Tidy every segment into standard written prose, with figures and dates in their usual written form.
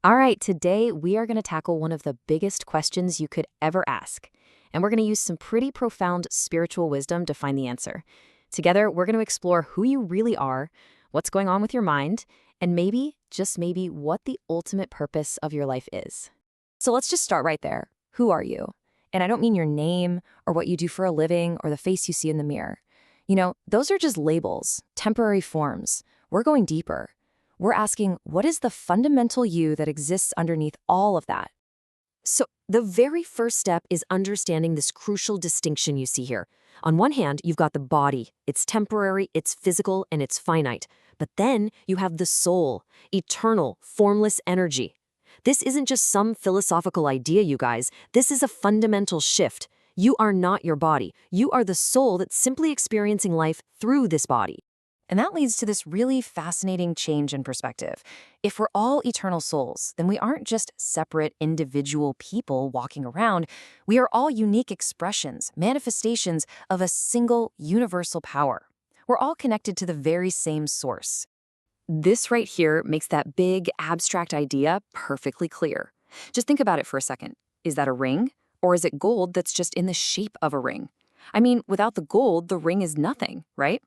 All right, today we are going to tackle one of the biggest questions you could ever ask. And we're going to use some pretty profound spiritual wisdom to find the answer. Together, we're going to explore who you really are, what's going on with your mind, and maybe, just maybe, what the ultimate purpose of your life is. So let's just start right there. Who are you? And I don't mean your name or what you do for a living or the face you see in the mirror. Those are just labels, temporary forms. We're going deeper. We're asking, what is the fundamental you that exists underneath all of that? So the very first step is understanding this crucial distinction you see here. On one hand, you've got the body. It's temporary, it's physical, and it's finite. But then you have the soul, eternal, formless energy. This isn't just some philosophical idea, you guys. This is a fundamental shift. You are not your body. You are the soul that's simply experiencing life through this body. And that leads to this really fascinating change in perspective. If we're all eternal souls, then we aren't just separate individual people walking around. We are all unique expressions, manifestations of a single universal power. We're all connected to the very same source. This right here makes that big, abstract idea perfectly clear. Just think about it for a second. Is that a ring? Or is it gold that's just in the shape of a ring? I mean, without the gold, the ring is nothing, right?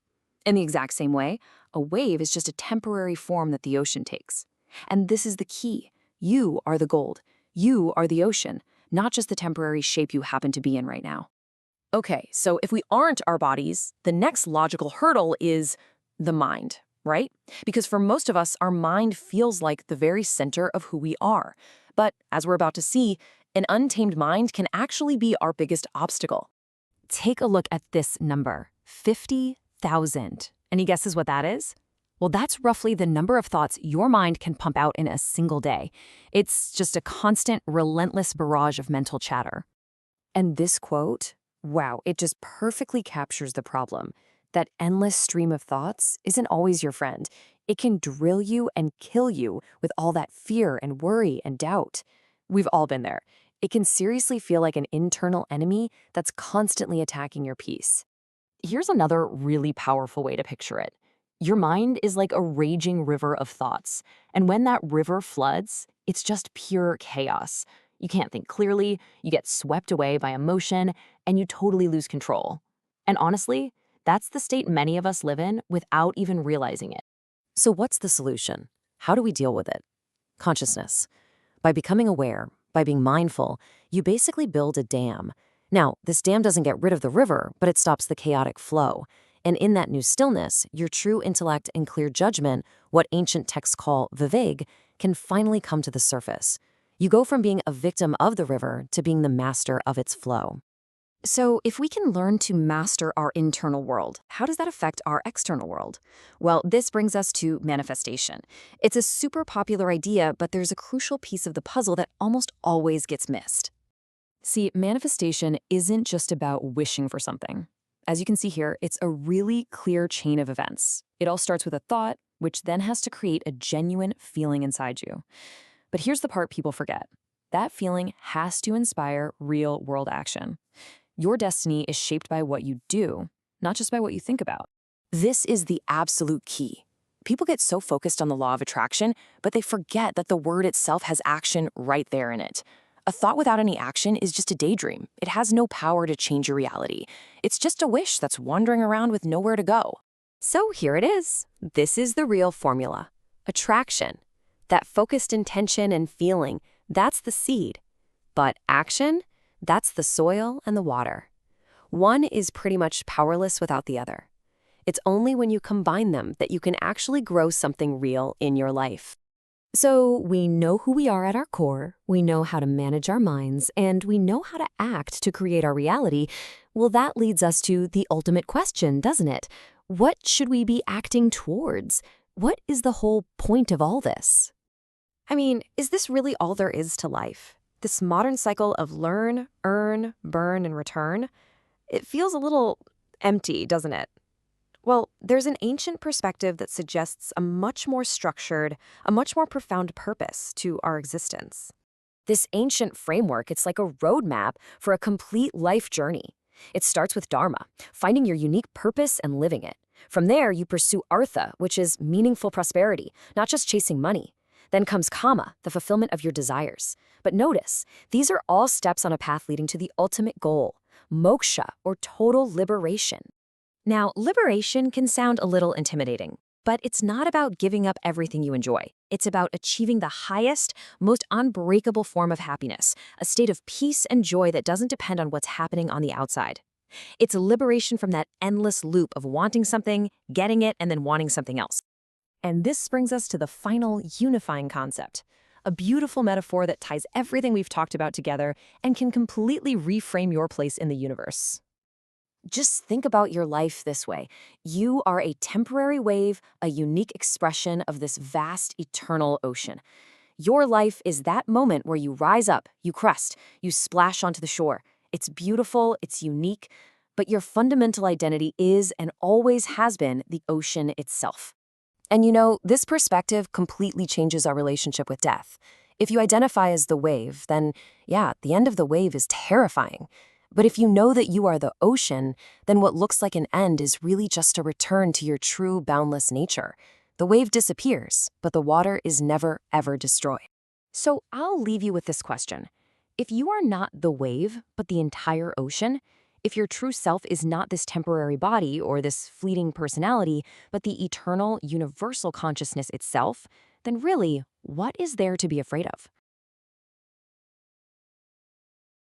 In the exact same way, a wave is just a temporary form that the ocean takes. And this is the key. You are the gold. You are the ocean, not just the temporary shape you happen to be in right now. Okay, so if we aren't our bodies, the next logical hurdle is the mind, right? Because for most of us, our mind feels like the very center of who we are. But as we're about to see, an untamed mind can actually be our biggest obstacle. Take a look at this number, 50,000. Any guesses what that is? Well, that's roughly the number of thoughts your mind can pump out in a single day. It's just a constant, relentless barrage of mental chatter. And this quote, wow, it just perfectly captures the problem. That endless stream of thoughts isn't always your friend. It can drill you and kill you with all that fear and worry and doubt. We've all been there. It can seriously feel like an internal enemy that's constantly attacking your peace. Here's another really powerful way to picture it. Your mind is like a raging river of thoughts, and when that river floods, it's just pure chaos. You can't think clearly, you get swept away by emotion, and you totally lose control. And honestly, that's the state many of us live in without even realizing it. So what's the solution? How do we deal with it? Consciousness. By becoming aware, by being mindful, you basically build a dam. Now, this dam doesn't get rid of the river, but it stops the chaotic flow. And in that new stillness, your true intellect and clear judgment, what ancient texts call vivek, can finally come to the surface. You go from being a victim of the river to being the master of its flow. So if we can learn to master our internal world, how does that affect our external world? Well, this brings us to manifestation. It's a super popular idea, but there's a crucial piece of the puzzle that almost always gets missed. See, manifestation isn't just about wishing for something. As you can see here, it's a really clear chain of events. It all starts with a thought, which then has to create a genuine feeling inside you. But here's the part people forget. That feeling has to inspire real-world action. Your destiny is shaped by what you do, not just by what you think about. This is the absolute key. People get so focused on the law of attraction, but they forget that the word itself has action right there in it. A thought without any action is just a daydream. It has no power to change your reality. It's just a wish that's wandering around with nowhere to go. So here it is. This is the real formula. Attraction. That focused intention and feeling, that's the seed. But action? That's the soil and the water. One is pretty much powerless without the other. It's only when you combine them that you can actually grow something real in your life. So we know who we are at our core, we know how to manage our minds, and we know how to act to create our reality. Well, that leads us to the ultimate question, doesn't it? What should we be acting towards? What is the whole point of all this? I mean, is this really all there is to life? This modern cycle of learn, earn, burn, and return? It feels a little empty, doesn't it? Well, there's an ancient perspective that suggests a much more structured, a much more profound purpose to our existence. This ancient framework, it's like a roadmap for a complete life journey. It starts with dharma, finding your unique purpose and living it. From there, you pursue artha, which is meaningful prosperity, not just chasing money. Then comes kama, the fulfillment of your desires. But notice, these are all steps on a path leading to the ultimate goal, moksha, or total liberation. Now, liberation can sound a little intimidating, but it's not about giving up everything you enjoy. It's about achieving the highest, most unbreakable form of happiness, a state of peace and joy that doesn't depend on what's happening on the outside. It's a liberation from that endless loop of wanting something, getting it, and then wanting something else. And this brings us to the final unifying concept, a beautiful metaphor that ties everything we've talked about together and can completely reframe your place in the universe. Just think about your life this way. You are a temporary wave, a unique expression of this vast, eternal ocean. Your life is that moment where you rise up, you crest, you splash onto the shore. It's beautiful, it's unique, but your fundamental identity is and always has been the ocean itself. And you know, this perspective completely changes our relationship with death. If you identify as the wave, then yeah, the end of the wave is terrifying. But if you know that you are the ocean, then what looks like an end is really just a return to your true boundless nature. The wave disappears, but the water is never, ever destroyed. So I'll leave you with this question. If you are not the wave, but the entire ocean, if your true self is not this temporary body or this fleeting personality, but the eternal, universal consciousness itself, then really, what is there to be afraid of?